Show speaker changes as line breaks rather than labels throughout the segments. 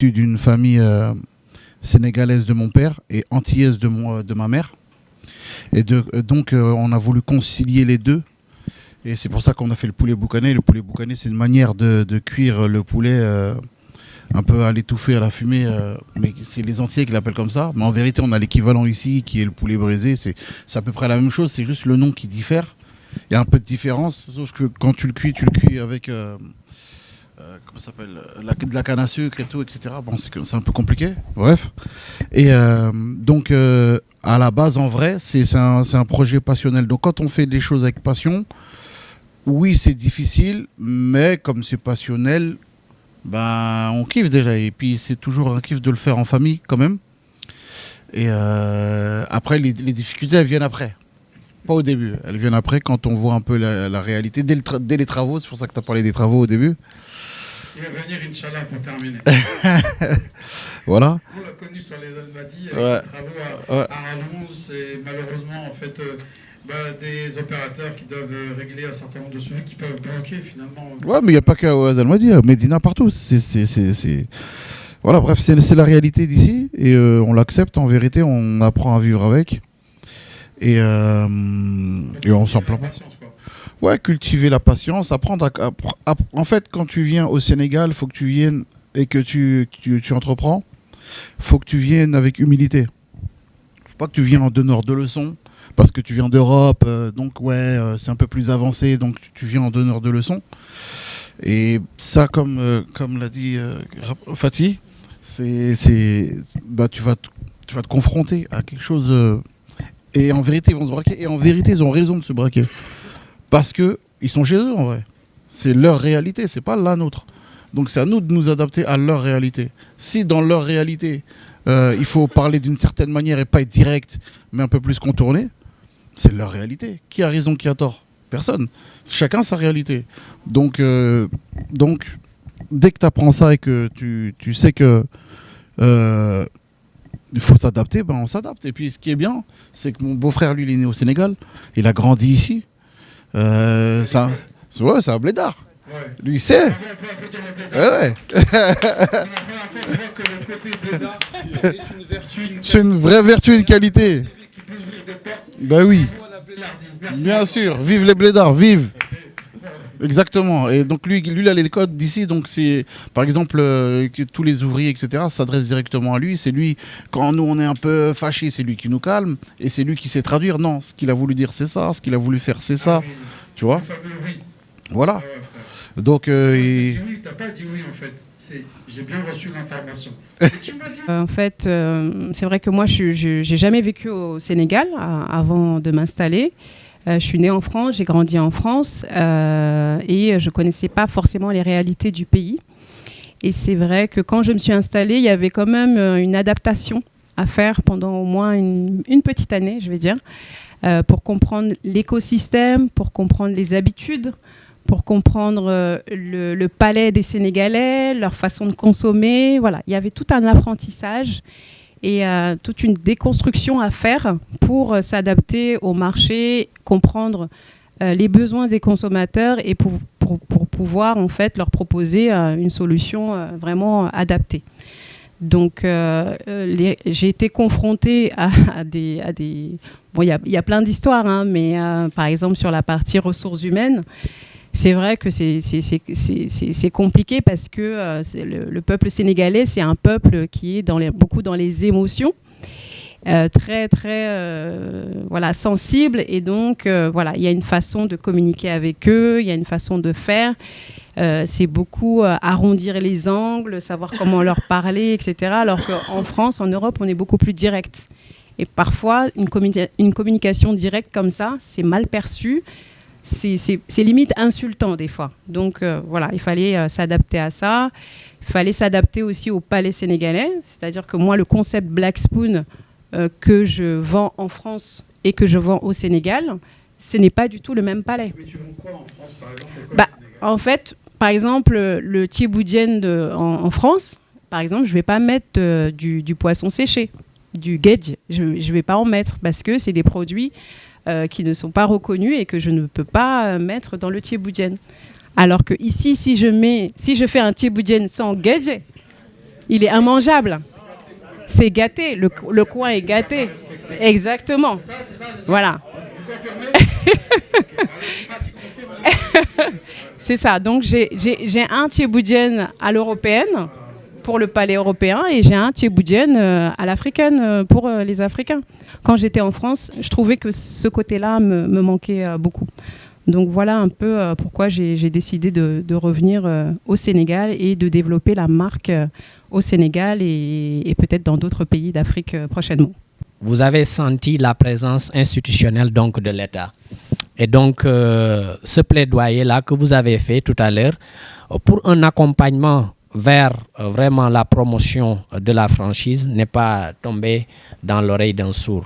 d'une famille sénégalaise de mon père et antillaise de ma mère. Et donc, on a voulu concilier les deux. Et c'est pour ça qu'on a fait le poulet boucané. Le poulet boucané, c'est une manière de cuire le poulet un peu à l'étouffer, à la fumée. Mais c'est les Antillais qui l'appellent comme ça. Mais en vérité, on a l'équivalent ici, qui est le poulet braisé. C'est à peu près la même chose. C'est juste le nom qui diffère. Il y a un peu de différence. Sauf que quand tu le cuis avec... comment ça s'appelle, de la canne à sucre et tout, etc. Bon, c'est un peu compliqué. Bref. Et donc, à la base, en vrai, c'est un projet passionnel. Donc, quand on fait des choses avec passion, oui, c'est difficile, mais comme c'est passionnel, ben, on kiffe déjà. Et puis, c'est toujours un kiff de le faire en famille, quand même. Et après, les difficultés, elles viennent après. Pas au début. Elles viennent après, quand on voit un peu la réalité. Dès les travaux, c'est pour ça que tu as parlé des travaux au début.
Il va venir, Inch'Allah, pour terminer.
Voilà.
On l'a connu sur les Almadies, avec ses travaux à Ralouz. C'est malheureusement, en fait, des opérateurs qui doivent régler un certain nombre de sujets qui peuvent bloquer, finalement.
Ouais, mais il n'y a pas qu'à Almadies, Médina, partout. Voilà, bref, c'est la réalité d'ici. Et on l'accepte, en vérité, on apprend à vivre avec. Et on s'en plaint pas. Ouais, cultiver la patience, apprendre en fait, quand tu viens au Sénégal, il faut que tu viennes et que tu entreprends, il faut que tu viennes avec humilité. Il ne faut pas que tu viennes en donneur de leçons, parce que tu viens d'Europe, donc ouais, c'est un peu plus avancé, donc tu viens en donneur de leçons. Et ça, comme l'a dit Fatih, tu vas te confronter à quelque chose... et en vérité, ils vont se braquer, et en vérité, ils ont raison de se braquer. Parce qu'ils sont chez eux, en vrai. C'est leur réalité, c'est pas la nôtre. Donc c'est à nous de nous adapter à leur réalité. Si dans leur réalité, il faut parler d'une certaine manière et pas être direct, mais un peu plus contourné, c'est leur réalité. Qui a raison, qui a tort? Personne. Chacun sa réalité. Donc dès que tu apprends ça et que tu sais que il faut s'adapter, ben on s'adapte. Et puis ce qui est bien, c'est que mon beau-frère, lui, il est né au Sénégal. Il a grandi ici. C'est un blédard. Ouais. Lui, il sait. Ouais. C'est une vraie vertu, une qualité. Ben oui. Bien sûr. Vive les blédards, vive. Exactement. Et donc lui il a les codes d'ici. Donc c'est, par exemple, tous les ouvriers, etc., s'adressent directement à lui. C'est lui, quand nous on est un peu fâchés, c'est lui qui nous calme. Et c'est lui qui sait traduire. Non, ce qu'il a voulu dire, c'est ça. Ce qu'il a voulu faire, c'est ça. Oui. Tu vois. Voilà. Donc
oui, t'as pas dit oui en fait. J'ai bien reçu l'information.
En fait, c'est vrai que moi, j'ai jamais vécu au Sénégal avant de m'installer. Je suis née en France, j'ai grandi en France et je ne connaissais pas forcément les réalités du pays. Et c'est vrai que quand je me suis installée, il y avait quand même une adaptation à faire pendant au moins une petite année, je vais dire, pour comprendre l'écosystème, pour comprendre les habitudes, pour comprendre le palais des Sénégalais, leur façon de consommer. Voilà, il y avait tout un apprentissage et toute une déconstruction à faire pour s'adapter au marché, comprendre les besoins des consommateurs et pour pouvoir en fait leur proposer une solution vraiment adaptée. Donc j'ai été confrontée à des bon, il y a plein d'histoires, hein, mais par exemple sur la partie ressources humaines, c'est vrai que c'est compliqué parce que le peuple sénégalais, c'est un peuple qui est beaucoup dans les émotions, très voilà, sensible. Et donc, voilà, il y a une façon de communiquer avec eux, il y a une façon de faire. C'est beaucoup arrondir les angles, savoir comment leur parler, etc. Alors qu'en France, en Europe, on est beaucoup plus direct. Et parfois, une communication directe comme ça, c'est mal perçu. C'est limite insultant des fois. Donc voilà, il fallait s'adapter à ça. Il fallait s'adapter aussi au palais sénégalais. C'est-à-dire que moi, le concept Black Spoon que je vends en France et que je vends au Sénégal, ce n'est pas du tout le même palais.
Mais tu vends quoi en France, par exemple?
En fait, par exemple, le thieboudienne en France, par exemple, je ne vais pas mettre du poisson séché, du guedj. Je ne vais pas en mettre parce que c'est des produits qui ne sont pas reconnus et que je ne peux pas mettre dans le thieboudienne. Alors que ici, si je fais un thieboudienne sans guedj, il est immangeable. C'est gâté, le coin est gâté. Exactement. Voilà. C'est ça. Donc j'ai un tchéboudjen à l'européenne pour le palais européen et j'ai un tchéboudjen à l'africaine pour les Africains. Quand j'étais en France, je trouvais que ce côté-là me manquait beaucoup. Donc voilà un peu pourquoi j'ai décidé de revenir au Sénégal et de développer la marque au Sénégal et peut-être dans d'autres pays d'Afrique prochainement.
Vous avez senti la présence institutionnelle donc de l'État. Et donc ce plaidoyer-là que vous avez fait tout à l'heure pour un accompagnement vers vraiment la promotion de la franchise n'est pas tombé dans l'oreille d'un sourd.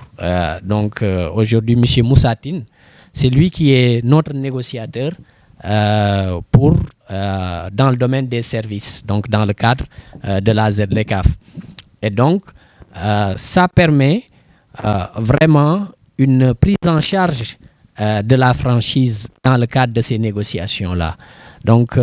Donc aujourd'hui, M. Moussatine, c'est lui qui est notre négociateur dans le domaine des services, donc dans le cadre de la ZLECAF. Et donc, ça permet vraiment une prise en charge de la franchise dans le cadre de ces négociations-là. Donc,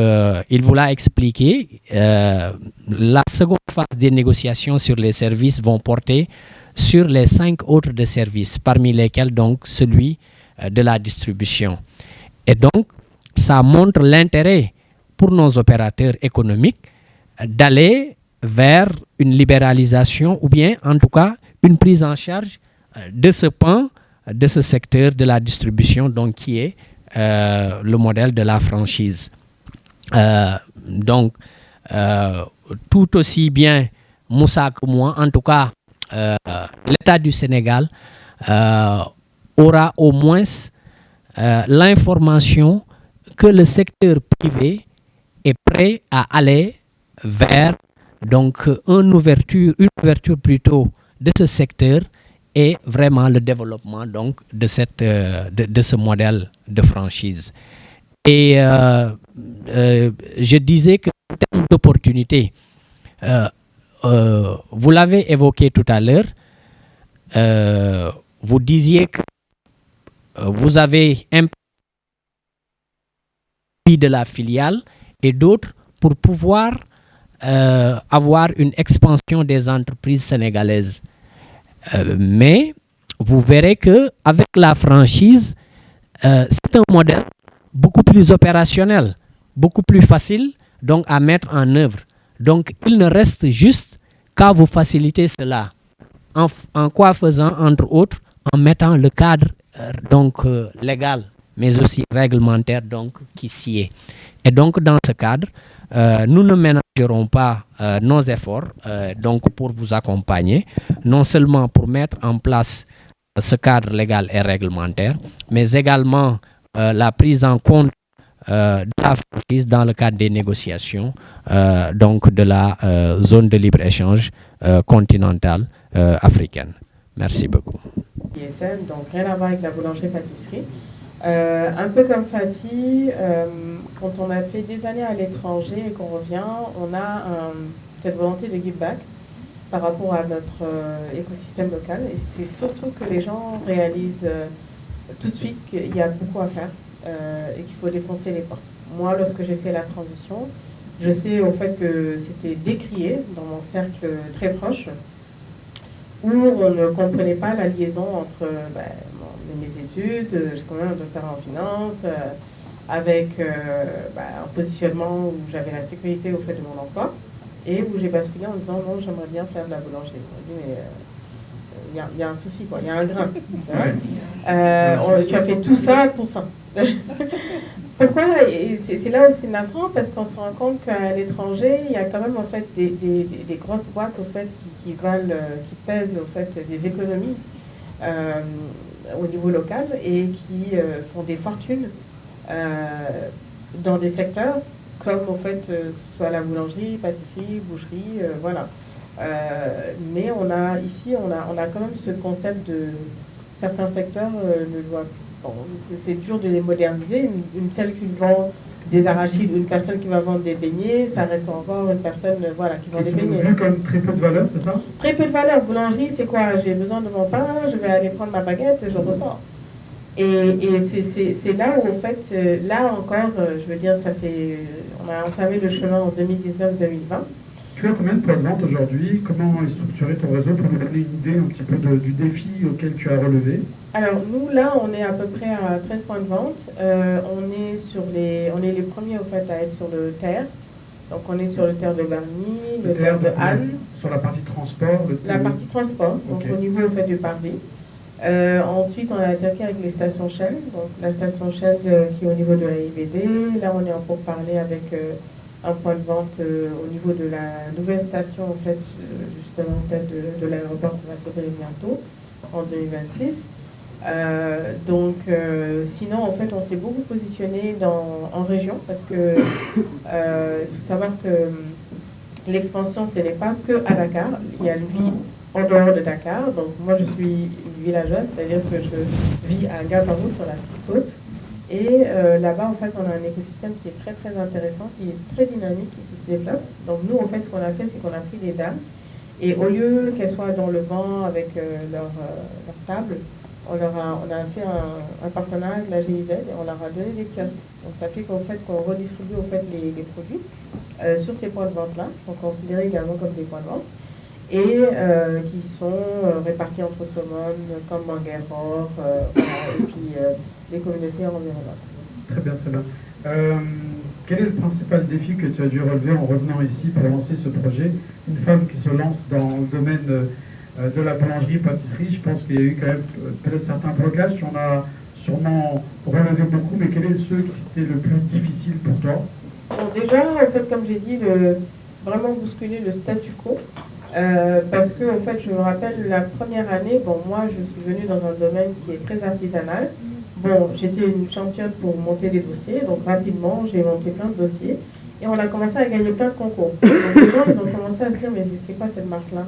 il vous l'a expliqué, la seconde phase des négociations sur les services vont porter sur les 5 autres de services, parmi lesquels donc celui de la distribution. Et donc, ça montre l'intérêt pour nos opérateurs économiques d'aller vers une libéralisation ou bien en tout cas une prise en charge de ce pan, de ce secteur de la distribution donc qui est le modèle de la franchise. Donc, tout aussi bien Moussa que moi, en tout cas, l'État du Sénégal aura au moins l'information que le secteur privé est prêt à aller vers donc une ouverture plutôt de ce secteur et vraiment le développement donc de ce modèle de franchise. Et je disais que en termes d'opportunités, vous l'avez évoqué tout à l'heure, vous disiez que vous avez un pays de la filiale et d'autres pour pouvoir avoir une expansion des entreprises sénégalaises. Mais vous verrez qu'avec la franchise, c'est un modèle beaucoup plus opérationnel, beaucoup plus facile donc à mettre en œuvre. Donc il ne reste juste qu'à vous faciliter cela. En quoi faisant, entre autres, en mettant le cadre légal, mais aussi réglementaire donc, qui s'y est. Et donc dans ce cadre, nous ne ménagerons pas nos efforts donc pour vous accompagner, non seulement pour mettre en place ce cadre légal et réglementaire, mais également la prise en compte de la franchise dans le cadre des négociations donc de la zone de libre-échange continentale africaine. Merci beaucoup.
ISM, donc rien à voir avec la boulangerie-pâtisserie. Un peu comme Fatih, quand on a fait des années à l'étranger et qu'on revient, on a cette volonté de give back par rapport à notre écosystème local. Et c'est surtout que les gens réalisent tout de suite qu'il y a beaucoup à faire et qu'il faut défoncer les portes. Moi, lorsque j'ai fait la transition, je sais au fait que c'était décrié dans mon cercle très proche, où on ne comprenait pas la liaison entre mes études, j'ai quand même un doctorat en finance, avec un positionnement où j'avais la sécurité au fait de mon emploi, et où j'ai basculé en disant non, j'aimerais bien faire de la boulangerie. On m'a dit, mais il y a un souci, quoi, il y a un grain. Tu as fait tout ça pour ça. Pourquoi? C'est là aussi navrant, parce qu'on se rend compte qu'à l'étranger, il y a quand même en fait des grosses boîtes au fait, qui pèsent au fait des économies au niveau local et qui font des fortunes dans des secteurs comme au fait que ce soit la boulangerie, pâtisserie, boucherie, voilà. Mais on a quand même ce concept de certains secteurs ne doivent. Bon, c'est dur de les moderniser. Celle qui vend des arachides ou une personne qui va vendre des beignets, ça reste encore une personne qui vend des beignets.
C'est comme très peu de valeur, c'est ça?
Très peu de valeur. Boulangerie, c'est quoi? J'ai besoin de mon pain, je vais aller prendre ma baguette et je ressors. Et c'est là où, en fait, là encore, je veux dire, on a entamé le chemin en 2019-2020.
Tu as combien de points de vente aujourd'hui? Comment est structuré ton réseau pour nous donner une idée un petit peu du défi auquel tu as relevé?
Alors nous là, on est à peu près à 13 points de vente. On est les premiers au fait à être sur le terre. Donc on est sur le terre de Garny, le terre de Anne.
Sur la partie transport.
La partie transport, donc au niveau au fait du parvis. Ensuite, on a attaqué avec les stations Shell. Donc la station Shell qui est au niveau de la IBD. Là, on est en pourparlers avec un point de vente au niveau de la nouvelle station en fait, justement en fait, de l'aéroport qui va s'ouvrir bientôt en 2026. Sinon en fait on s'est beaucoup positionné en région parce que il faut savoir que l'expansion ce n'est pas que à Dakar, il y a une vie en dehors de Dakar. Donc moi je suis une villageoise, c'est-à-dire que je vis à Gabarou sur la côte. Et là-bas, en fait, on a un écosystème qui est très très intéressant, qui est très dynamique et qui se développe. Donc nous, en fait, ce qu'on a fait, c'est qu'on a pris des dames et au lieu qu'elles soient dans le vent avec leur table, on a fait un partenariat avec la GIZ et on leur a donné des kiosques. Donc ça fait qu'en fait, qu'on redistribue en fait, les produits sur ces points de vente-là, qui sont considérés également comme des points de vente, et qui sont répartis entre Somone, comme Manguerre, et puis les communautés environnantes.
Très bien, très bien. Quel est le principal défi que tu as dû relever en revenant ici pour lancer ce projet? Une femme qui se lance dans le domaine de la boulangerie-pâtisserie, je pense qu'il y a eu quand même peut-être certains blocages. Tu en as sûrement relevé beaucoup, mais quel est ceux qui étaient le plus difficile pour toi?
Bon, déjà, en fait, comme j'ai dit, vraiment bousculer le statu quo. Parce que, en fait, je me rappelle la première année, bon, moi, je suis venue dans un domaine qui est très artisanal. Bon, j'étais une championne pour monter des dossiers, donc rapidement, j'ai monté plein de dossiers. Et on a commencé à gagner plein de concours. Donc les gens, ils ont commencé à se dire, mais c'est quoi cette marque-là?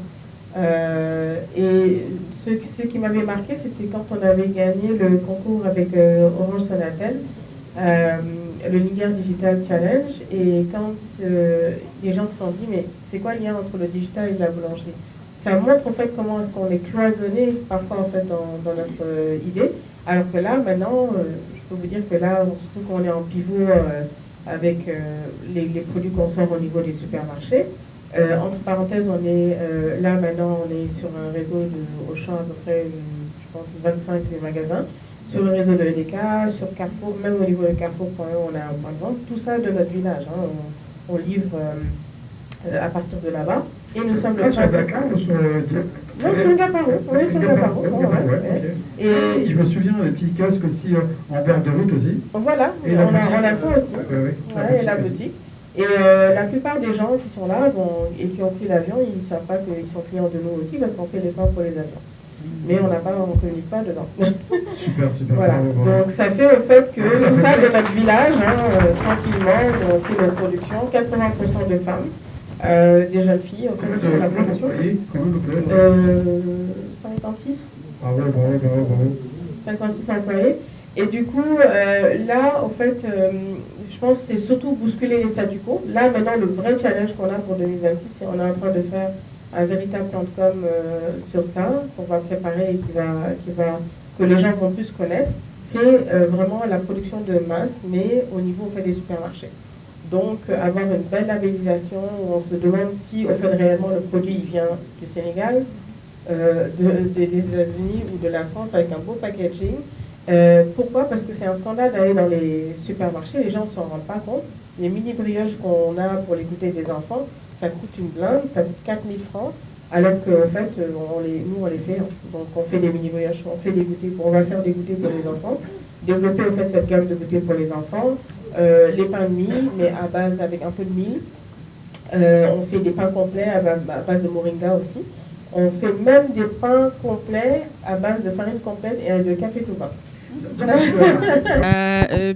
Et ce qui m'avait marqué, c'était quand on avait gagné le concours avec Orange Sonatel, le Niger Digital Challenge, et quand les gens se sont dit, mais c'est quoi le lien entre le digital et la boulangerie? Ça montre en fait comment est-ce qu'on est cloisonné parfois en fait dans notre idée, alors que là maintenant, je peux vous dire que là, surtout qu'on est en pivot avec les produits qu'on sort au niveau des supermarchés. Entre parenthèses, on est là maintenant, on est sur un réseau de Auchan à peu près, je pense 25 magasins, sur le réseau de EDK, sur Carrefour, même au niveau de Carrefour.e, on a un point de vente, tout ça de notre village. Hein, on livre à partir de là-bas. Et nous sommes le
sur Dakar ou sur
Non, sur le Gaparou. On est sur le Gaparou.
Et je me souviens des petits kiosques aussi en bord de route aussi.
Voilà,
et
on a ça aussi.
Et
la boutique. Et la plupart des gens qui sont là et qui ont pris l'avion, ils ne savent pas qu'ils sont clients de nous aussi parce qu'on fait les pains pour les avions. Mais on ne communique pas dedans.
Super.
Voilà. Donc ça fait au fait que tout ça de notre village, tranquillement, on fait notre production, 80% de femmes, des jeunes filles, en fait, de la production. 56.
Bravo.
56 employés. Et du coup, là, en fait, je pense que c'est surtout bousculer les statu quo. Là, maintenant, le vrai challenge qu'on a pour 2026, c'est qu'on est en train de faire un véritable plan de com sur ça, qu'on va préparer et que les gens vont plus connaître. C'est vraiment la production de masse, mais au niveau en fait, des supermarchés. Donc, avoir une belle labellisation où on se demande si, au fait, réellement, le produit il vient du Sénégal, des États-Unis ou de la France avec un beau packaging. Pourquoi? Parce que c'est un scandale d'aller dans les supermarchés, les gens ne s'en rendent pas compte. Les mini brioches qu'on a pour les goûters des enfants, ça coûte une blinde, ça coûte 4 000 francs, alors qu'en fait, nous on les fait. Donc on fait des mini brioches, on fait des goûters, on va faire des goûters pour les enfants, développer en fait cette gamme de goûters pour les enfants, les pains de mie, mais à base avec un peu de mie. On fait des pains complets à base de moringa aussi. On fait même des pains complets à base de farine complète et de café tout bas.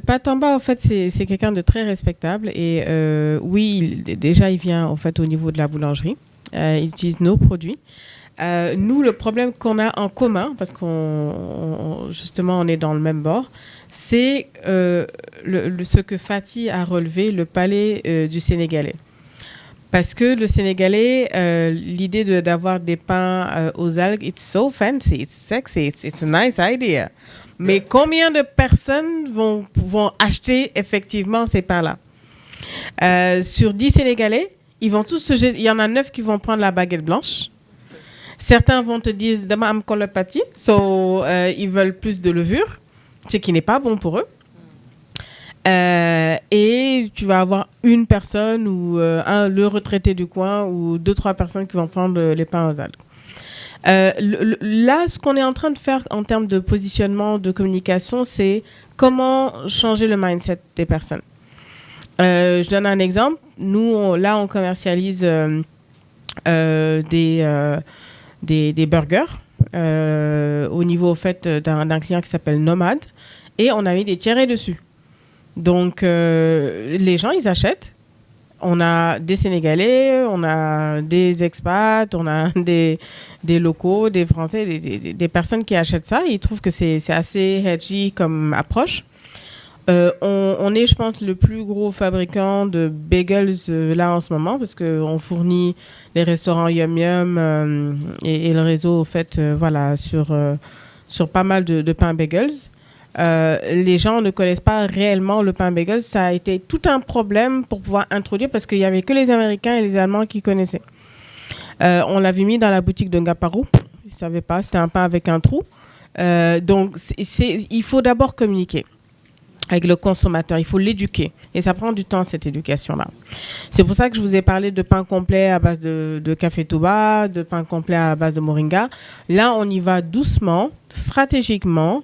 Patamba, en fait, c'est quelqu'un de très respectable. Et oui, déjà, il vient en fait au niveau de la boulangerie. Il utilise nos produits. Nous, le problème qu'on a en commun, parce justement, on est dans le même bord, c'est ce que Fatih a relevé, le palais du Sénégalais. Parce que le Sénégalais, l'idée d'avoir des pains aux algues, it's so fancy, it's sexy, it's a nice idea. Mais combien de personnes vont acheter effectivement ces pains-là? Sur 10 Sénégalais, ils vont tous se jeter. Il y en a 9 qui vont prendre la baguette blanche. Certains vont te dire demain am colopathie, ils veulent plus de levure, ce qui n'est pas bon pour eux. Et tu vas avoir une personne ou le retraité du coin ou 2-3 personnes qui vont prendre les pains aux algues. Là, ce qu'on est en train de faire en termes de positionnement, de communication, c'est comment changer le mindset des personnes. Je donne un exemple. Nous, on commercialise des burgers au niveau au fait, d'un client qui s'appelle Nomade. Et on a mis des tirets dessus. Donc, les gens, ils achètent. On a des Sénégalais, on a des expats, on a des locaux, des Français, des personnes qui achètent ça. Ils trouvent que c'est assez edgy comme approche. On est, je pense, le plus gros fabricant de bagels là en ce moment parce qu'on fournit les restaurants Yum Yum et le réseau, au fait, voilà, sur pas mal de pains bagels. Les gens ne connaissent pas réellement le pain bagel. Ça a été tout un problème pour pouvoir introduire parce qu'il n'y avait que les Américains et les Allemands qui connaissaient. On l'avait mis dans la boutique de Ngaparou. Ils ne savaient pas, c'était un pain avec un trou. Donc, il faut d'abord communiquer avec le consommateur. Il faut l'éduquer. Et ça prend du temps, cette éducation-là. C'est pour ça que je vous ai parlé de pain complet à base de café touba, de pain complet à base de moringa. Là, on y va doucement, stratégiquement,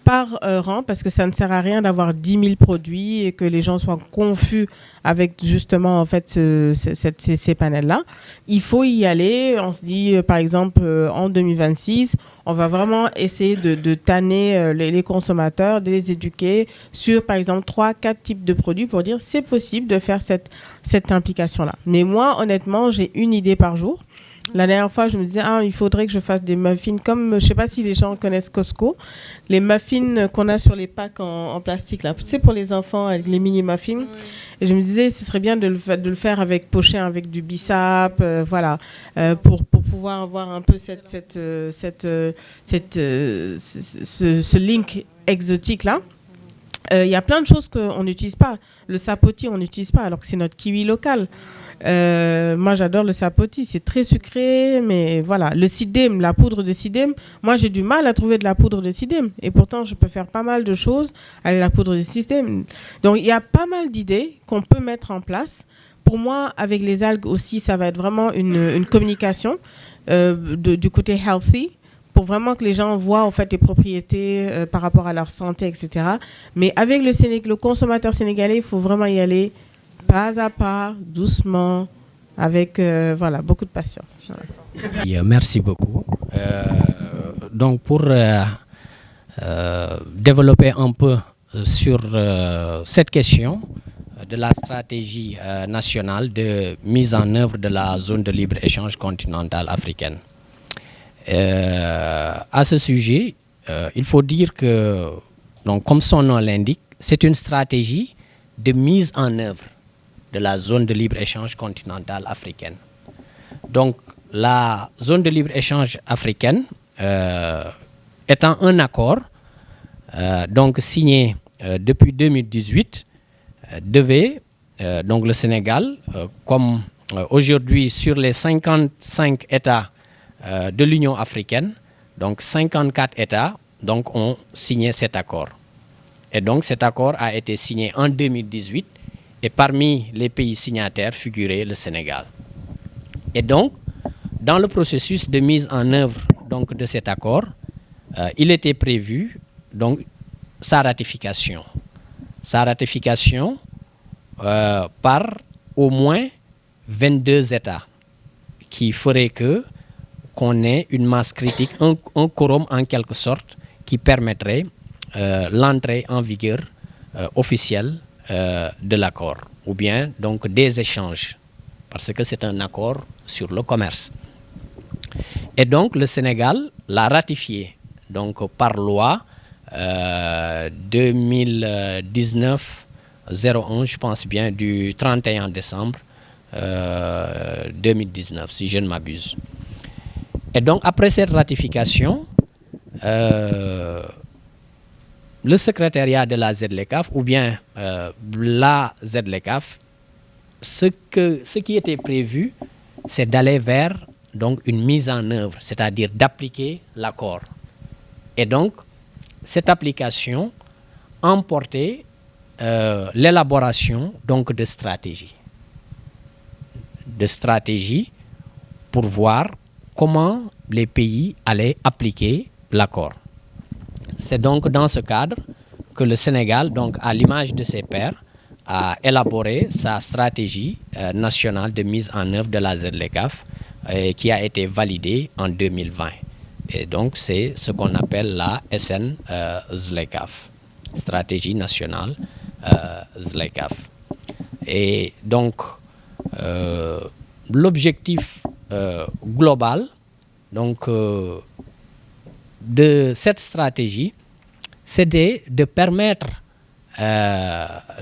par rang, parce que ça ne sert à rien d'avoir 10 000 produits et que les gens soient confus avec justement en fait ces panels-là. Il faut y aller. On se dit par exemple en 2026, on va vraiment essayer de tanner les consommateurs, de les éduquer sur par exemple 3-4 types de produits pour dire c'est possible de faire cette implication-là. Mais moi honnêtement, j'ai une idée par jour. La dernière fois, je me disais, il faudrait que je fasse des muffins comme, je ne sais pas si les gens connaissent Costco, les muffins qu'on a sur les packs en plastique, là. Tu sais, pour les enfants, avec les mini muffins. Oui. Et je me disais, ce serait bien de le faire avec poché, avec du bissap, voilà, pour pouvoir avoir un peu ce link exotique-là. Il y a plein de choses qu'on n'utilise pas. Le sapoti, on n'utilise pas, alors que c'est notre kiwi local. Moi, j'adore le sapoti. C'est très sucré, mais voilà. Le sidem, la poudre de sidem, moi, j'ai du mal à trouver de la poudre de sidem. Et pourtant, je peux faire pas mal de choses avec la poudre de sidem. Donc, il y a pas mal d'idées qu'on peut mettre en place. Pour moi, avec les algues aussi, ça va être vraiment une communication du côté healthy, pour vraiment que les gens voient en fait les propriétés par rapport à leur santé, etc. Mais avec le consommateur sénégalais, il faut vraiment y aller pas à pas, doucement, avec voilà, beaucoup de patience. Voilà.
Merci beaucoup. Donc pour développer un peu sur cette question de la stratégie nationale de mise en œuvre de la zone de libre-échange continentale africaine. À ce sujet, il faut dire que, donc, comme son nom l'indique, c'est une stratégie de mise en œuvre de la zone de libre-échange continentale africaine. Donc, la zone de libre-échange africaine, étant un accord donc signé depuis 2018, devait, donc le Sénégal, comme aujourd'hui sur les 55 États de l'Union africaine, donc 54 États donc, ont signé cet accord. Et donc cet accord a été signé en 2018 et parmi les pays signataires figurait le Sénégal. Et donc, dans le processus de mise en œuvre donc, de cet accord, il était prévu donc, sa ratification. Sa ratification par au moins 22 États qui ferait qu'on ait une masse critique, un quorum en quelque sorte, qui permettrait l'entrée en vigueur officielle de l'accord, ou bien donc des échanges, parce que c'est un accord sur le commerce. Et donc le Sénégal l'a ratifié donc, par loi 2019-01, je pense bien, du 31 décembre 2019, si je ne m'abuse. Et donc, après cette ratification, le secrétariat de la ZLECAf, ou bien la ZLECAf, ce qui était prévu, c'est d'aller vers donc une mise en œuvre, c'est-à-dire d'appliquer l'accord. Et donc, cette application emportait l'élaboration donc de stratégies pour voir comment les pays allaient appliquer l'accord. C'est donc dans ce cadre que le Sénégal, donc à l'image de ses pairs, a élaboré sa stratégie nationale de mise en œuvre de la ZLECAf qui a été validée en 2020. Et donc c'est ce qu'on appelle la SN ZLECAf, stratégie nationale ZLECAf. Et donc l'objectif global donc, de cette stratégie, c'était de permettre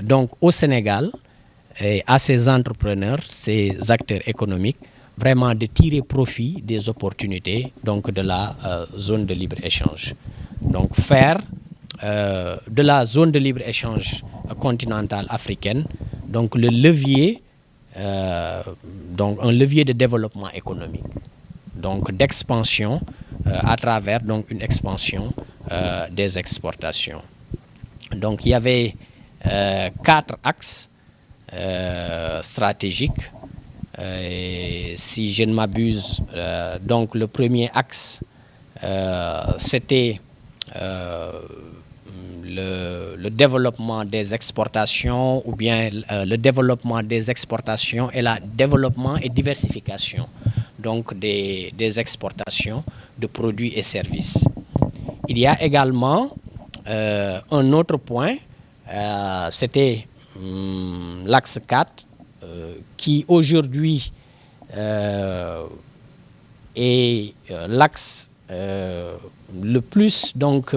donc au Sénégal et à ses entrepreneurs, ses acteurs économiques, vraiment de tirer profit des opportunités donc de la zone de libre-échange. Donc faire de la zone de libre-échange continentale africaine donc le levier, donc un levier de développement économique, donc d'expansion à travers donc une expansion des exportations. Donc il y avait 4 axes stratégiques. Et si je ne m'abuse, donc le premier axe, c'était le développement des exportations ou bien le développement des exportations et le développement et diversification donc des exportations de produits et services. Il y a également un autre point, c'était l'axe 4, qui aujourd'hui est l'axe le plus donc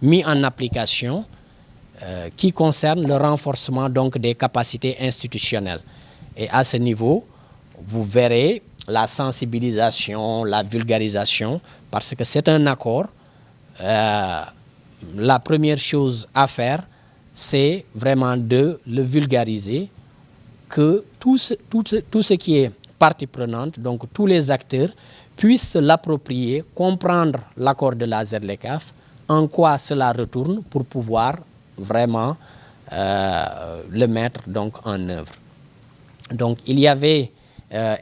mis en application, qui concerne le renforcement donc des capacités institutionnelles. Et à ce niveau, vous verrez la sensibilisation, la vulgarisation, parce que c'est un accord. La première chose à faire, c'est vraiment de le vulgariser, que tout ce qui est partie prenante, donc tous les acteurs, puissent l'approprier, comprendre l'accord de la ZLECAf, en quoi cela retourne pour pouvoir vraiment le mettre donc en œuvre. Donc il y avait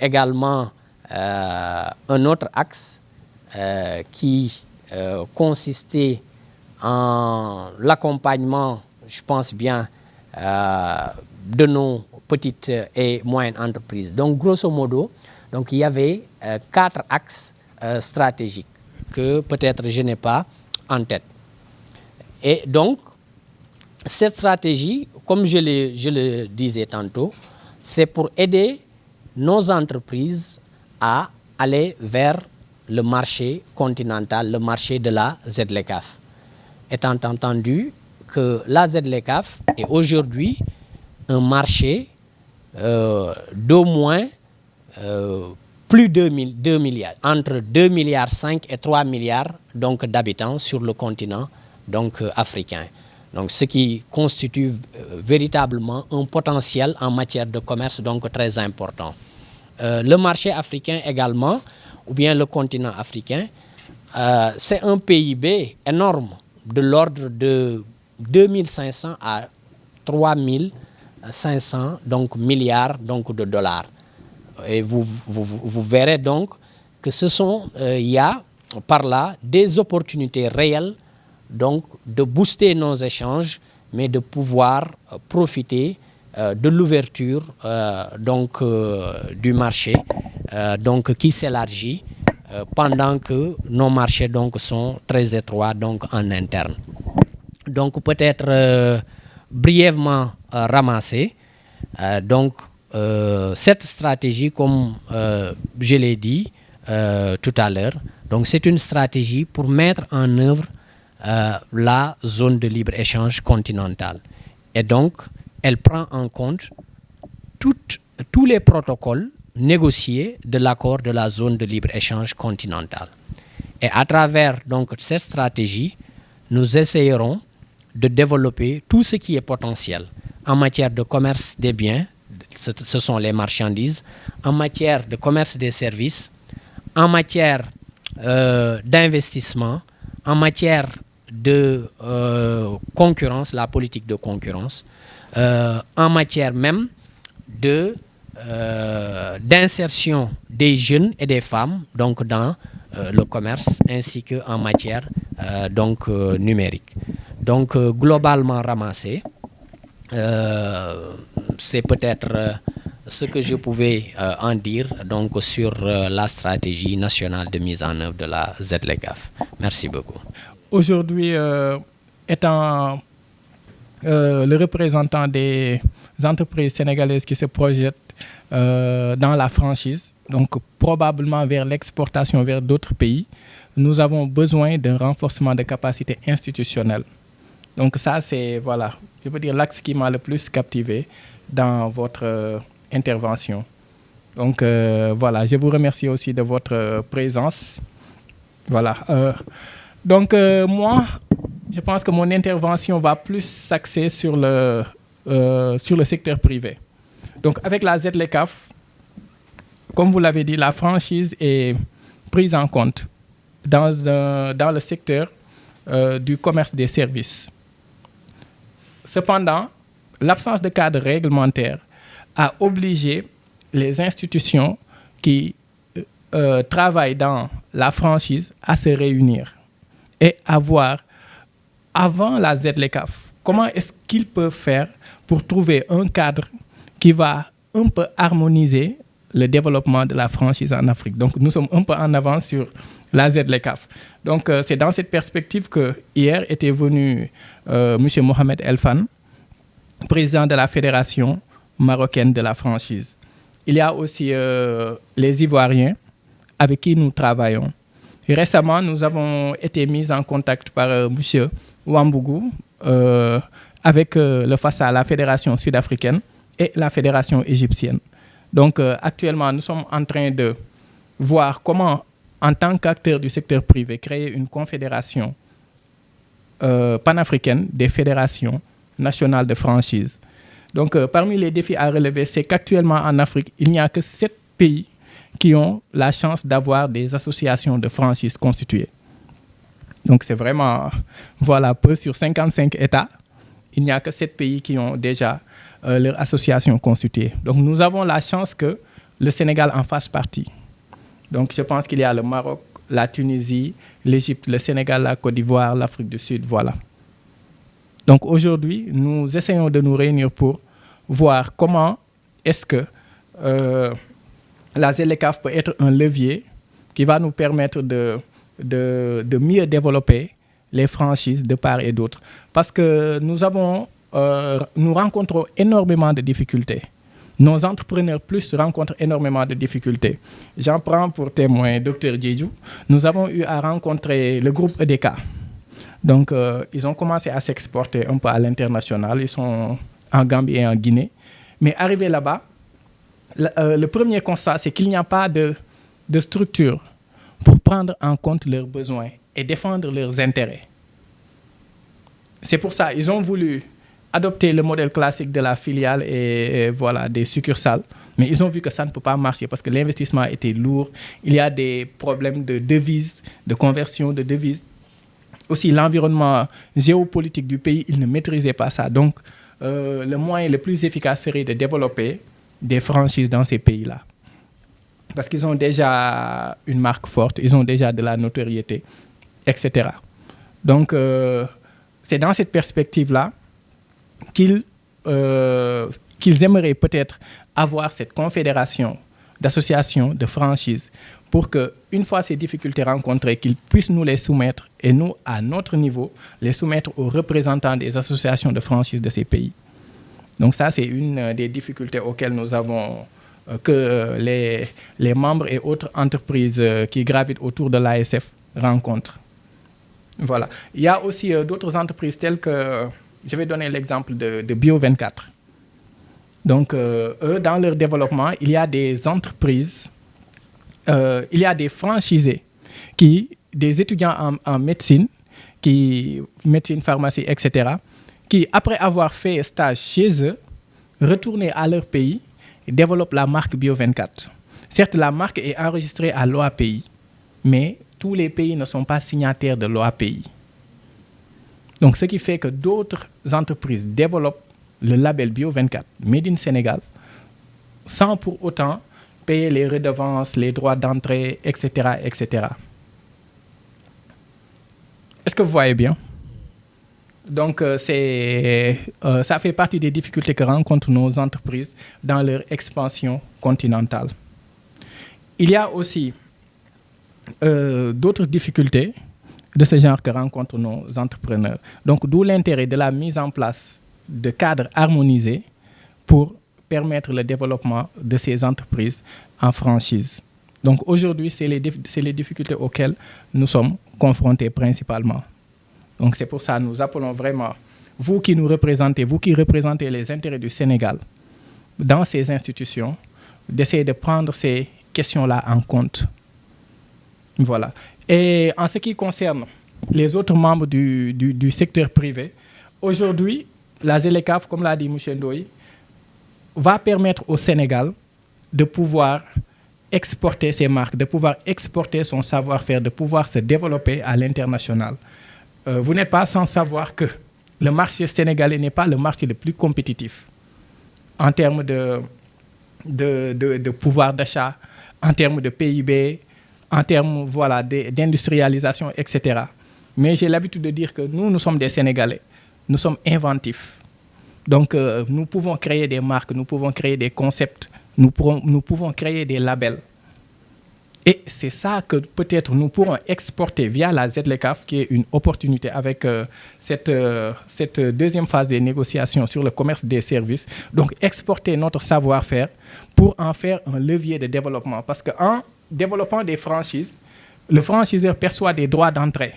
également un autre axe qui consistait en l'accompagnement, je pense bien, de nos petites et moyennes entreprises. Donc grosso modo, donc, il y avait 4 axes stratégiques que peut-être je n'ai pas en tête. Et donc, cette stratégie, comme je le disais tantôt, c'est pour aider nos entreprises à aller vers le marché continental, le marché de la ZLECAf. Étant entendu que la ZLECAf est aujourd'hui un marché d'au moins plus de 2 milliards, entre 2,5 milliards et 3 milliards donc, d'habitants sur le continent donc, africain. Donc, ce qui constitue véritablement un potentiel en matière de commerce donc, très important. Le marché africain également, ou bien le continent africain, c'est un PIB énorme, de l'ordre de 2500 à 3500 donc, milliards donc, de dollars. Et vous verrez donc que il y a par là des opportunités réelles donc, de booster nos échanges, mais de pouvoir profiter de l'ouverture donc, du marché donc, qui s'élargit pendant que nos marchés donc, sont très étroits donc, en interne. Donc peut-être brièvement ramassé. Donc cette stratégie, comme je l'ai dit tout à l'heure, donc c'est une stratégie pour mettre en œuvre la zone de libre-échange continentale. Et donc, elle prend en compte tous les protocoles négociés de l'accord de la zone de libre-échange continentale. Et à travers donc, cette stratégie, nous essayerons de développer tout ce qui est potentiel en matière de commerce des biens, ce sont les marchandises, en matière de commerce des services, en matière d'investissement, en matière de concurrence, la politique de concurrence, en matière même d'insertion des jeunes et des femmes donc dans le commerce ainsi qu'en matière numérique. Donc globalement ramassé, c'est peut-être ce que je pouvais en dire donc sur la stratégie nationale de mise en œuvre de la ZLECAf. Merci beaucoup.
Aujourd'hui, étant le représentant des entreprises sénégalaises qui se projettent dans la franchise, donc probablement vers l'exportation vers d'autres pays, nous avons besoin d'un renforcement de capacité institutionnelle. Donc ça, c'est, voilà, je peux dire l'axe qui m'a le plus captivé dans votre intervention. Donc voilà, je vous remercie aussi de votre présence. Voilà. Donc moi, je pense que mon intervention va plus s'axer sur le secteur privé. Donc avec la ZLECAf, comme vous l'avez dit, la franchise est prise en compte dans le secteur du commerce des services. Cependant, l'absence de cadre réglementaire a obligé les institutions qui travaillent dans la franchise à se réunir et à voir, avant la ZLECAf, comment est-ce qu'ils peuvent faire pour trouver un cadre qui va un peu harmoniser le développement de la franchise en Afrique. Donc, nous sommes un peu en avance sur la ZLECAf. Donc, c'est dans cette perspective que hier était venu M. Mohamed Elfan, président de la Fédération marocaine de la franchise. Il y a aussi les Ivoiriens avec qui nous travaillons. Et récemment, nous avons été mis en contact par M. Wambougou avec le FASA, la Fédération sud-africaine, et la Fédération égyptienne. Donc, actuellement, nous sommes en train de voir comment, en tant qu'acteur du secteur privé, créer une confédération panafricaine des fédérations nationales de franchise. Donc, parmi les défis à relever, c'est qu'actuellement en Afrique, il n'y a que 7 pays qui ont la chance d'avoir des associations de franchise constituées. Donc, c'est vraiment, voilà, peu sur 55 États, il n'y a que 7 pays qui ont déjà leur association constituée. Donc, nous avons la chance que le Sénégal en fasse partie. Donc, je pense qu'il y a le Maroc, la Tunisie, l'Égypte, le Sénégal, la Côte d'Ivoire, l'Afrique du Sud, voilà. Donc, aujourd'hui, nous essayons de nous réunir pour voir comment est-ce que la ZLECAf peut être un levier qui va nous permettre de mieux développer les franchises de part et d'autre. Parce que nous rencontrons énormément de difficultés. Nos entrepreneurs plus rencontrent énormément de difficultés. J'en prends pour témoin Dr Djedjou. Nous avons eu à rencontrer le groupe EDK. Donc, ils ont commencé à s'exporter un peu à l'international. Ils sont en Gambie et en Guinée. Mais arrivé là-bas, le premier constat, c'est qu'il n'y a pas de structure pour prendre en compte leurs besoins et défendre leurs intérêts. C'est pour ça qu'ils ont voulu adopter le modèle classique de la filiale et voilà, des succursales. Mais ils ont vu que ça ne peut pas marcher parce que l'investissement était lourd. Il y a des problèmes de devises, de conversion de devises. Aussi, l'environnement géopolitique du pays, ils ne maîtrisaient pas ça. Donc, le moyen le plus efficace serait de développer des franchises dans ces pays-là. Parce qu'ils ont déjà une marque forte, ils ont déjà de la notoriété, etc. Donc, c'est dans cette perspective-là qu'ils aimeraient peut-être avoir cette confédération d'associations de franchises pour qu'une fois ces difficultés rencontrées, qu'ils puissent nous les soumettre et nous, à notre niveau, les soumettre aux représentants des associations de franchises de ces pays. Donc ça, c'est une des difficultés auxquelles nous avons, que les membres et autres entreprises qui gravitent autour de l'ASF rencontrent. Voilà. Il y a aussi d'autres entreprises telles que, je vais donner l'exemple de Bio24. Donc, eux, dans leur développement, il y a des entreprises, il y a des franchisés, des étudiants en médecine, médecine, pharmacie, etc., qui, après avoir fait stage chez eux, retournaient à leur pays développe la marque Bio24. Certes, la marque est enregistrée à l'OAPI, mais tous les pays ne sont pas signataires de l'OAPI. Donc, ce qui fait que d'autres entreprises développent le label Bio24 Made in Sénégal sans pour autant payer les redevances, les droits d'entrée, etc., etc. Est-ce que vous voyez bien? Donc, ça fait partie des difficultés que rencontrent nos entreprises dans leur expansion continentale. Il y a aussi d'autres difficultés de ce genre que rencontrent nos entrepreneurs. Donc, d'où l'intérêt de la mise en place de cadres harmonisés pour permettre le développement de ces entreprises en franchise. Donc, aujourd'hui, c'est les difficultés auxquelles nous sommes confrontés principalement. Donc, c'est pour ça que nous appelons vraiment, vous qui nous représentez, vous qui représentez les intérêts du Sénégal dans ces institutions, d'essayer de prendre ces questions-là en compte. Voilà. Et en ce qui concerne les autres membres du secteur privé, aujourd'hui, la ZLECAf, comme l'a dit M. Ndoye, va permettre au Sénégal de pouvoir exporter ses marques, de pouvoir exporter son savoir-faire, de pouvoir se développer à l'international. Vous n'êtes pas sans savoir que le marché sénégalais n'est pas le marché le plus compétitif en termes de pouvoir d'achat, en termes de PIB, en termes voilà, d'industrialisation, etc. Mais j'ai l'habitude de dire que nous sommes des Sénégalais, nous sommes inventifs. Donc, nous pouvons créer des marques, nous pouvons créer des concepts, nous pouvons créer des labels. Et c'est ça que peut-être nous pourrons exporter via la ZLECAf, qui est une opportunité avec cette deuxième phase des négociations sur le commerce des services. Donc, exporter notre savoir-faire pour en faire un levier de développement. Parce qu'en développant des franchises, le franchiseur perçoit des droits d'entrée.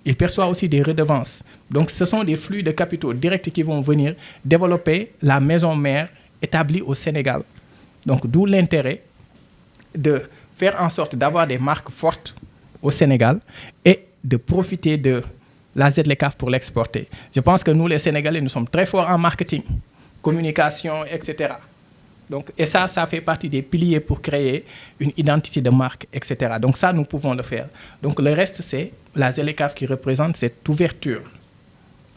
Il perçoit aussi des redevances. Donc, ce sont des flux de capitaux directs qui vont venir développer la maison mère établie au Sénégal. Donc, d'où l'intérêt de faire en sorte d'avoir des marques fortes au Sénégal et de profiter de la ZLECAf pour l'exporter. Je pense que nous, les Sénégalais, nous sommes très forts en marketing, communication, etc. Donc, et ça fait partie des piliers pour créer une identité de marque, etc. Donc ça, nous pouvons le faire. Donc le reste, c'est la ZLECAf qui représente cette ouverture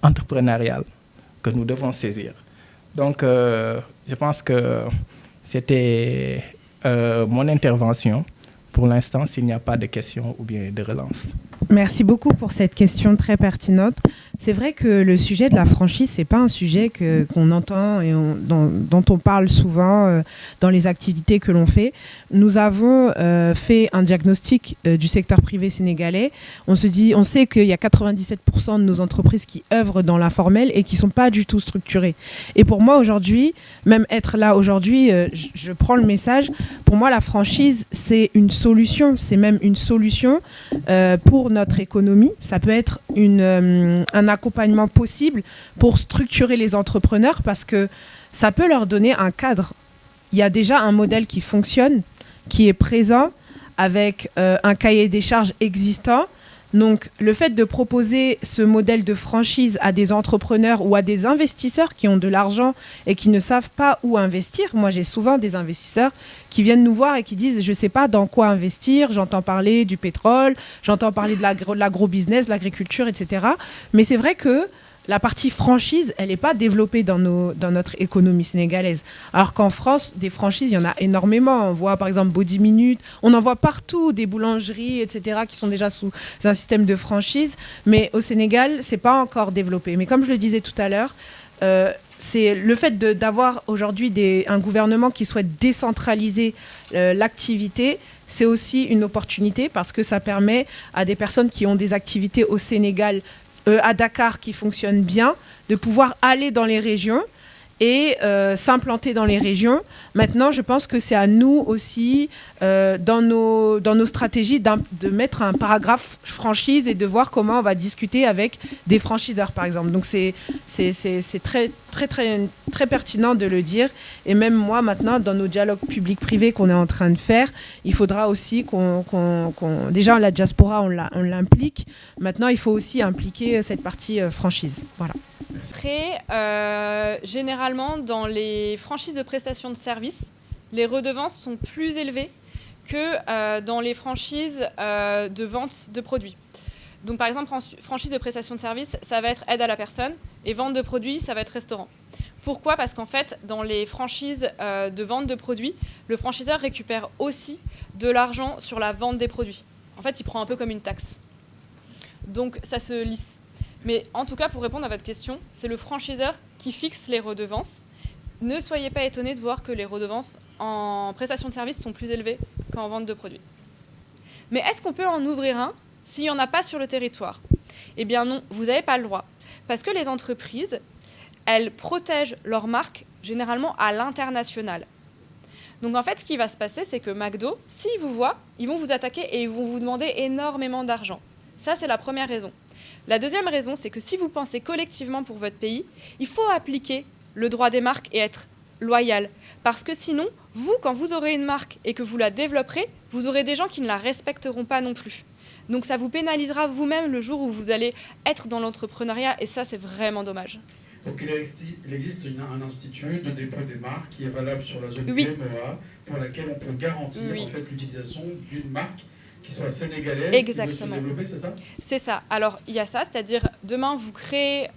entrepreneuriale que nous devons saisir. Donc, je pense que c'était mon intervention. Pour l'instant, s'il n'y a pas de questions ou bien de relance.
Merci beaucoup pour cette question très pertinente. C'est vrai que le sujet de la franchise, ce n'est pas un sujet qu'on entend et dont on parle souvent dans les activités que l'on fait. Nous avons fait un diagnostic du secteur privé sénégalais. On sait qu'il y a 97% de nos entreprises qui œuvrent dans l'informel et qui ne sont pas du tout structurées. Et pour moi, aujourd'hui, même être là aujourd'hui, je prends le message. Pour moi, la franchise, c'est une solution. C'est même une solution pour notre économie. Ça peut être un accompagnement possible pour structurer les entrepreneurs parce que ça peut leur donner un cadre. Il y a déjà un modèle qui fonctionne, qui est présent avec un cahier des charges existant. Donc, le fait de proposer ce modèle de franchise à des entrepreneurs ou à des investisseurs qui ont de l'argent et qui ne savent pas où investir. Moi, j'ai souvent des investisseurs qui viennent nous voir et qui disent « je ne sais pas dans quoi investir, j'entends parler du pétrole, j'entends parler de l'agro-business, de l'agriculture, etc. » Mais c'est vrai que la partie franchise, elle n'est pas développée dans notre économie sénégalaise. Alors qu'en France, des franchises, il y en a énormément. On voit par exemple Body Minute, on en voit partout, des boulangeries, etc., qui sont déjà sous un système de franchise. Mais au Sénégal, ce n'est pas encore développé. Mais comme je le disais tout à l'heure, c'est le fait d'avoir aujourd'hui un gouvernement qui souhaite décentraliser l'activité. C'est aussi une opportunité parce que ça permet à des personnes qui ont des activités au Sénégal, à Dakar qui fonctionne bien, de pouvoir aller dans les régions et s'implanter dans les régions. Maintenant, je pense que c'est à nous aussi, dans nos stratégies, de mettre un paragraphe franchise et de voir comment on va discuter avec des franchiseurs, par exemple. Donc, c'est très, très, très, très pertinent de le dire. Et même moi, maintenant, dans nos dialogues publics-privés qu'on est en train de faire, il faudra aussi déjà, la diaspora, on l'implique. Maintenant, il faut aussi impliquer cette partie franchise. Voilà.
Après, généralement, dans les franchises de prestation de services, les redevances sont plus élevées que dans les franchises de vente de produits. Donc par exemple, franchise de prestation de service, ça va être aide à la personne, et vente de produits, ça va être restaurant. Pourquoi ? Parce qu'en fait, dans les franchises de vente de produits, le franchiseur récupère aussi de l'argent sur la vente des produits. En fait, il prend un peu comme une taxe. Donc ça se lisse. Mais en tout cas, pour répondre à votre question, c'est le franchiseur qui fixe les redevances. Ne soyez pas étonnés de voir que les redevances en prestation de service sont plus élevées qu'en vente de produits. Mais est-ce qu'on peut en ouvrir un s'il n'y en a pas sur le territoire ? Eh bien non, vous n'avez pas le droit. Parce que les entreprises, elles protègent leur marque généralement à l'international. Donc en fait, ce qui va se passer, c'est que McDo, s'ils vous voient, ils vont vous attaquer et ils vont vous demander énormément d'argent. Ça, c'est la première raison. La deuxième raison, c'est que si vous pensez collectivement pour votre pays, il faut appliquer le droit des marques et être loyal. Parce que sinon, vous, quand vous aurez une marque et que vous la développerez, vous aurez des gens qui ne la respecteront pas non plus. Donc ça vous pénalisera vous-même le jour où vous allez être dans l'entrepreneuriat et ça, c'est vraiment dommage.
Donc il existe un institut de dépôt des marques qui est valable sur la zone
oui.
MEA pour laquelle on peut garantir
oui.
en fait, l'utilisation d'une marque qui soit sénégalaise,
exactement.
qui veut se développer, c'est ça ?
C'est ça. Alors, il y a ça, c'est-à-dire demain, vous créez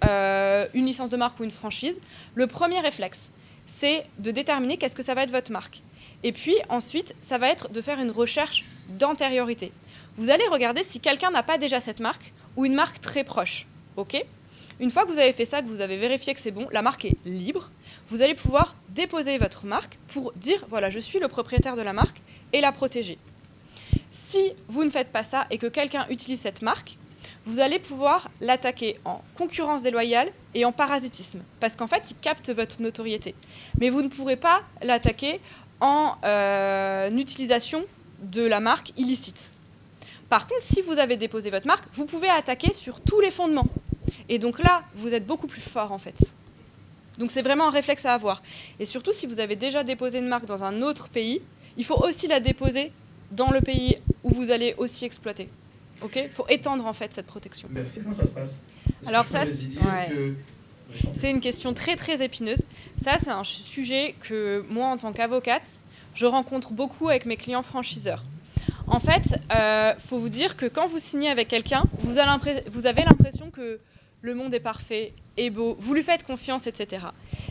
une licence de marque ou une franchise. Le premier réflexe, c'est de déterminer qu'est-ce que ça va être votre marque. Et puis ensuite, ça va être de faire une recherche d'antériorité. Vous allez regarder si quelqu'un n'a pas déjà cette marque ou une marque très proche. OK ? Une fois que vous avez fait ça, que vous avez vérifié que c'est bon, la marque est libre, vous allez pouvoir déposer votre marque pour dire, voilà, je suis le propriétaire de la marque et la protéger. Si vous ne faites pas ça et que quelqu'un utilise cette marque, vous allez pouvoir l'attaquer en concurrence déloyale et en parasitisme. Parce qu'en fait, il capte votre notoriété. Mais vous ne pourrez pas l'attaquer en utilisation de la marque illicite. Par contre, si vous avez déposé votre marque, vous pouvez attaquer sur tous les fondements. Et donc là, vous êtes beaucoup plus fort en fait. Donc c'est vraiment un réflexe à avoir. Et surtout, si vous avez déjà déposé une marque dans un autre pays, il faut aussi la déposer dans le pays où vous allez aussi exploiter. Ok ? Il faut étendre en fait cette protection.
Merci. Comment ça se passe ?
Alors ça, c'est une question très très épineuse. Ça, c'est un sujet que moi, en tant qu'avocate, je rencontre beaucoup avec mes clients franchiseurs. En fait, faut vous dire que quand vous signez avec quelqu'un, vous avez l'impression que le monde est parfait, est beau, vous lui faites confiance, etc.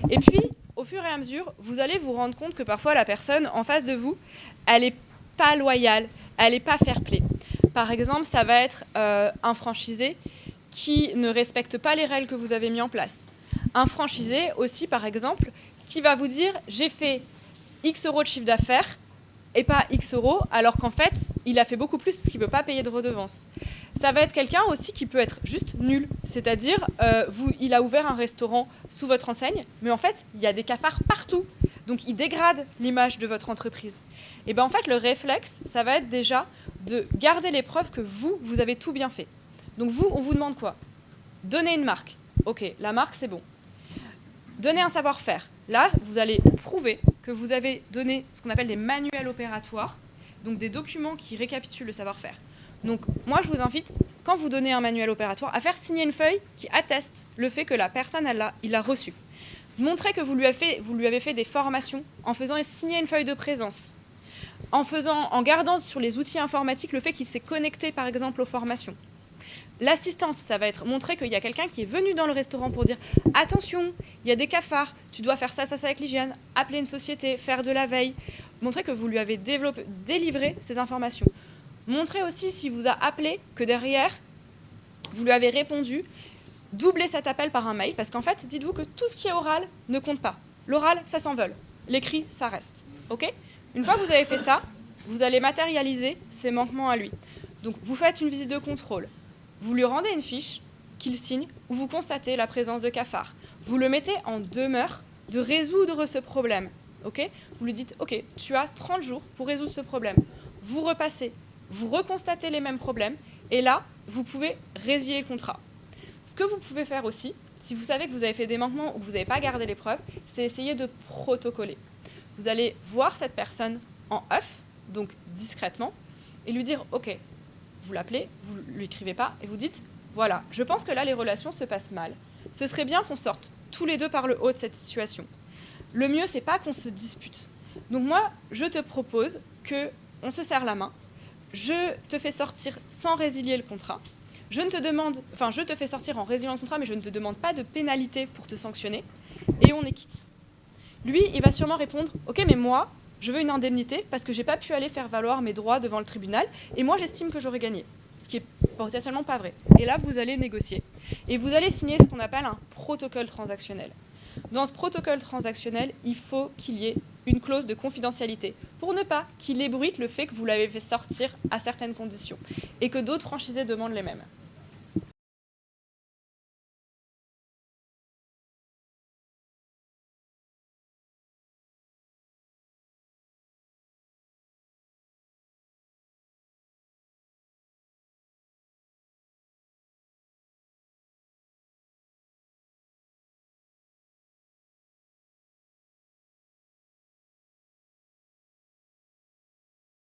Et puis, au fur et à mesure, vous allez vous rendre compte que parfois la personne en face de vous, elle n'est pas loyale, elle n'est pas fair-play. Par exemple, ça va être un franchisé qui ne respecte pas les règles que vous avez mises en place. Un franchisé aussi, par exemple, qui va vous dire « j'ai fait X euros de chiffre d'affaires » et pas X euros, alors qu'en fait, il a fait beaucoup plus parce qu'il ne peut pas payer de redevance. Ça va être quelqu'un aussi qui peut être juste nul, c'est-à-dire il a ouvert un restaurant sous votre enseigne, mais en fait, il y a des cafards partout, donc il dégrade l'image de votre entreprise. Et bien en fait, le réflexe, ça va être déjà de garder les preuves que vous avez tout bien fait. Donc vous, on vous demande quoi ? Donnez une marque. Ok, la marque, c'est bon. Donnez un savoir-faire. Là, vous allez prouver que vous avez donné ce qu'on appelle des manuels opératoires, donc des documents qui récapitulent le savoir-faire. Donc moi, je vous invite, quand vous donnez un manuel opératoire, à faire signer une feuille qui atteste le fait que la personne, il l'a reçu. Montrez que vous lui avez fait des formations en faisant signer une feuille de présence, en gardant sur les outils informatiques le fait qu'il s'est connecté, par exemple, aux formations. L'assistance, ça va être montrer qu'il y a quelqu'un qui est venu dans le restaurant pour dire « Attention, il y a des cafards, tu dois faire ça avec l'hygiène, appeler une société, faire de la veille. » Montrez que vous lui avez délivré ces informations. Montrez aussi, s'il vous a appelé, que derrière, vous lui avez répondu. Doublez cet appel par un mail, parce qu'en fait, dites-vous que tout ce qui est oral ne compte pas. L'oral, ça s'envole. L'écrit, ça reste. Ok ? Une fois que vous avez fait ça, vous allez matérialiser ces manquements à lui. Donc, vous faites une visite de contrôle. Vous lui rendez une fiche qu'il signe où vous constatez la présence de cafards. Vous le mettez en demeure de résoudre ce problème. Okay ? Vous lui dites, OK, tu as 30 jours pour résoudre ce problème. Vous repassez, vous reconstatez les mêmes problèmes et là, vous pouvez résilier le contrat. Ce que vous pouvez faire aussi, si vous savez que vous avez fait des manquements ou que vous n'avez pas gardé les preuves, c'est essayer de protocoler. Vous allez voir cette personne en off, donc discrètement, et lui dire, OK, vous l'appelez, vous ne lui écrivez pas, et vous dites, voilà, je pense que là, les relations se passent mal. Ce serait bien qu'on sorte tous les deux par le haut de cette situation. Le mieux, c'est pas qu'on se dispute. Donc moi, je te propose qu'on se serre la main, je te fais sortir sans résilier le contrat, je te fais sortir en résiliant le contrat, mais je ne te demande pas de pénalité pour te sanctionner, et on est quitte. Lui, il va sûrement répondre, ok, mais moi, je veux une indemnité parce que j'ai pas pu aller faire valoir mes droits devant le tribunal, et moi, j'estime que j'aurais gagné. Ce qui est potentiellement pas vrai. Et là, vous allez négocier. Et vous allez signer ce qu'on appelle un protocole transactionnel. Dans ce protocole transactionnel, il faut qu'il y ait une clause de confidentialité pour ne pas qu'il ébruite le fait que vous l'avez fait sortir à certaines conditions et que d'autres franchisés demandent les mêmes.